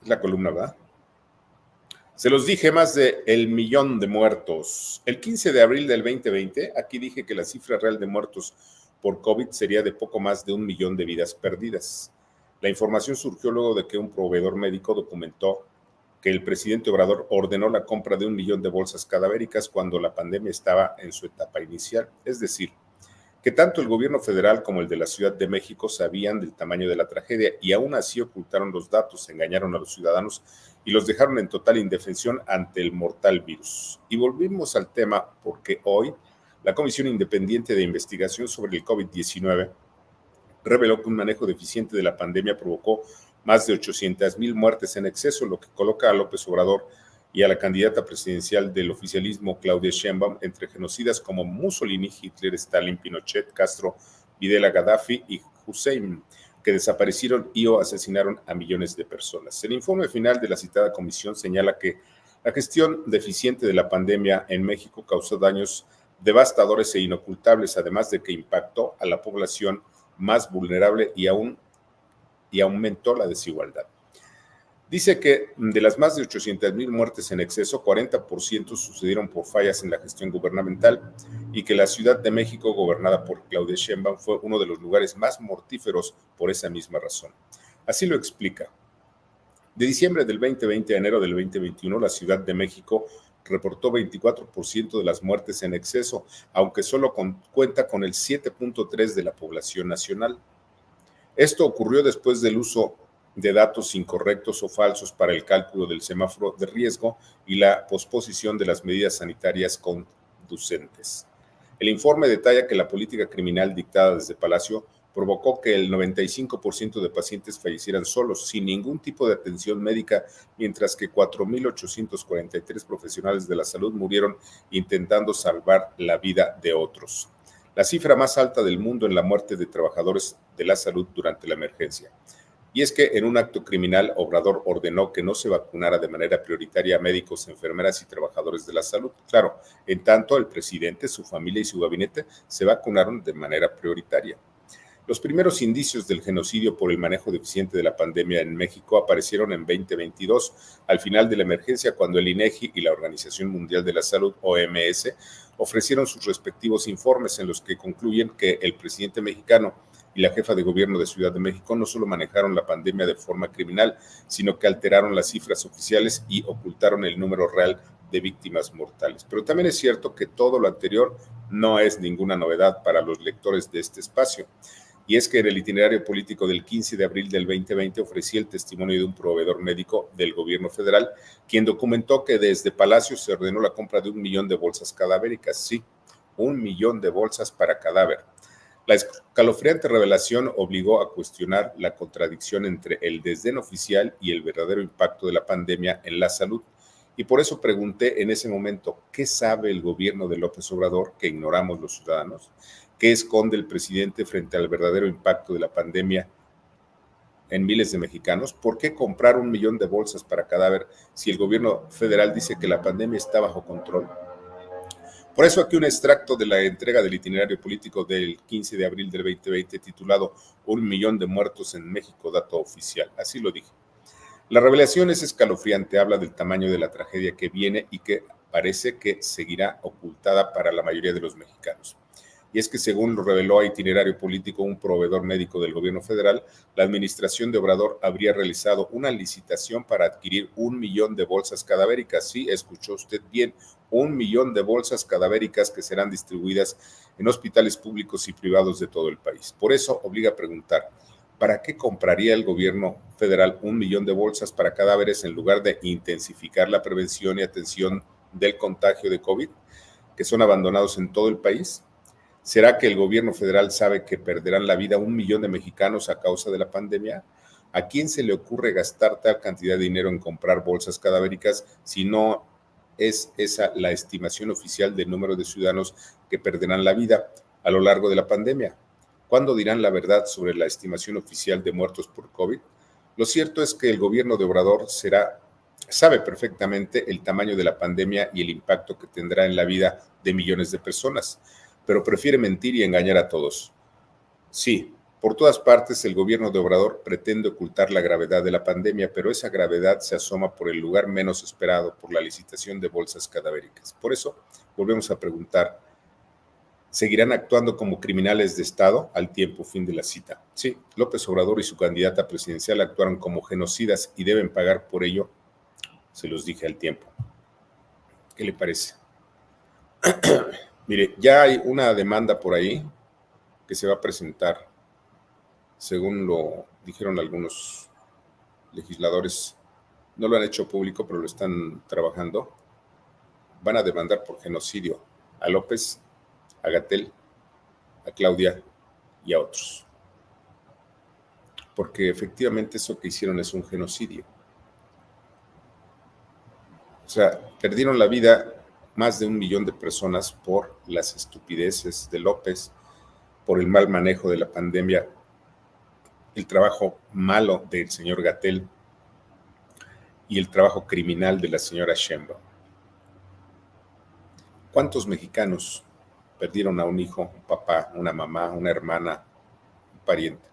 La columna va. Se los dije, más de el millón de muertos. El 15 de abril del 2020, aquí dije que la cifra real de muertos por COVID sería de poco más de 1 millón de vidas perdidas. La información surgió luego de que un proveedor médico documentó que el presidente Obrador ordenó la compra de 1 millón de bolsas cadavéricas cuando la pandemia estaba en su etapa inicial. Es decir, que tanto el gobierno federal como el de la Ciudad de México sabían del tamaño de la tragedia y aún así ocultaron los datos, engañaron a los ciudadanos y los dejaron en total indefensión ante el mortal virus. Y volvimos al tema porque hoy la Comisión Independiente de Investigación sobre el COVID-19 reveló que un manejo deficiente de la pandemia provocó más de 800,000 muertes en exceso, lo que coloca a López Obrador y a la candidata presidencial del oficialismo, Claudia Sheinbaum, entre genocidas como Mussolini, Hitler, Stalin, Pinochet, Castro, Videla, Gaddafi y Hussein, que desaparecieron y o asesinaron a millones de personas. El informe final de la citada comisión señala que la gestión deficiente de la pandemia en México causó daños devastadores e inocultables, además de que impactó a la población más vulnerable y aumentó la desigualdad. Dice que de las más de 800,000 muertes en exceso, 40% sucedieron por fallas en la gestión gubernamental y que la Ciudad de México, gobernada por Claudia Sheinbaum, fue uno de los lugares más mortíferos por esa misma razón. Así lo explica. De diciembre del 2020 a enero del 2021, la Ciudad de México reportó 24% de las muertes en exceso, aunque solo cuenta con el 7.3% de la población nacional. Esto ocurrió después del uso de datos incorrectos o falsos para el cálculo del semáforo de riesgo y la posposición de las medidas sanitarias conducentes. El informe detalla que la política criminal dictada desde Palacio provocó que el 95% de pacientes fallecieran solos, sin ningún tipo de atención médica, mientras que 4,843 profesionales de la salud murieron intentando salvar la vida de otros. La cifra más alta del mundo en la muerte de trabajadores de la salud durante la emergencia. Y es que en un acto criminal, Obrador ordenó que no se vacunara de manera prioritaria a médicos, enfermeras y trabajadores de la salud. Claro, en tanto el presidente, su familia y su gabinete se vacunaron de manera prioritaria. Los primeros indicios del genocidio por el manejo deficiente de la pandemia en México aparecieron en 2022, al final de la emergencia, cuando el INEGI y la Organización Mundial de la Salud, OMS, ofrecieron sus respectivos informes en los que concluyen que el presidente mexicano y la jefa de gobierno de Ciudad de México no solo manejaron la pandemia de forma criminal, sino que alteraron las cifras oficiales y ocultaron el número real de víctimas mortales. Pero también es cierto que todo lo anterior no es ninguna novedad para los lectores de este espacio. Y es que en el itinerario político del 15 de abril del 2020 ofrecí el testimonio de un proveedor médico del gobierno federal, quien documentó que desde Palacio se ordenó la compra de 1 millón de bolsas cadavéricas. Sí, 1 millón de bolsas para cadáver. La escalofriante revelación obligó a cuestionar la contradicción entre el desdén oficial y el verdadero impacto de la pandemia en la salud. Y por eso pregunté en ese momento, ¿qué sabe el gobierno de López Obrador que ignoramos los ciudadanos? ¿Qué esconde el presidente frente al verdadero impacto de la pandemia en miles de mexicanos? ¿Por qué comprar 1 millón de bolsas para cadáver si el gobierno federal dice que la pandemia está bajo control? Por eso aquí un extracto de la entrega del itinerario político del 15 de abril del 2020 titulado 1 millón de muertos en México, dato oficial. Así lo dije. La revelación es escalofriante, habla del tamaño de la tragedia que viene y que parece que seguirá ocultada para la mayoría de los mexicanos. Y es que según lo reveló a Itinerario Político un proveedor médico del gobierno federal, la administración de Obrador habría realizado una licitación para adquirir 1 millón de bolsas cadavéricas. Sí, escuchó usted bien, 1 millón de bolsas cadavéricas que serán distribuidas en hospitales públicos y privados de todo el país. Por eso obliga a preguntar, ¿para qué compraría el gobierno federal 1 millón de bolsas para cadáveres en lugar de intensificar la prevención y atención del contagio de COVID, que son abandonados en todo el país? ¿Será que el gobierno federal sabe que perderán la vida 1 millón de mexicanos a causa de la pandemia? ¿A quién se le ocurre gastar tal cantidad de dinero en comprar bolsas cadavéricas si no es esa la estimación oficial del número de ciudadanos que perderán la vida a lo largo de la pandemia? ¿Cuándo dirán la verdad sobre la estimación oficial de muertos por COVID? Lo cierto es que el gobierno de Obrador sabe perfectamente el tamaño de la pandemia y el impacto que tendrá en la vida de millones de personas, pero prefiere mentir y engañar a todos. Sí, Por todas partes, el gobierno de Obrador pretende ocultar la gravedad de la pandemia, pero esa gravedad se asoma por el lugar menos esperado, por la licitación de bolsas cadavéricas. Por eso, volvemos a preguntar, ¿seguirán actuando como criminales de Estado al tiempo fin de la cita? Sí, López Obrador y su candidata presidencial actuaron como genocidas y deben pagar por ello, se los dije al tiempo. ¿Qué le parece? Mire, ya hay una demanda por ahí que se va a presentar, según lo dijeron algunos legisladores, no lo han hecho público, pero lo están trabajando. Van a demandar por genocidio a López, a Gatell, a Claudia y a otros. Porque efectivamente eso que hicieron es un genocidio. O sea, perdieron la vida más de 1 millón de personas por las estupideces de López, por el mal manejo de la pandemia, el trabajo malo del señor Gatell y el trabajo criminal de la señora Sheinbaum. ¿Cuántos mexicanos perdieron a un hijo, un papá, una mamá, una hermana, un pariente?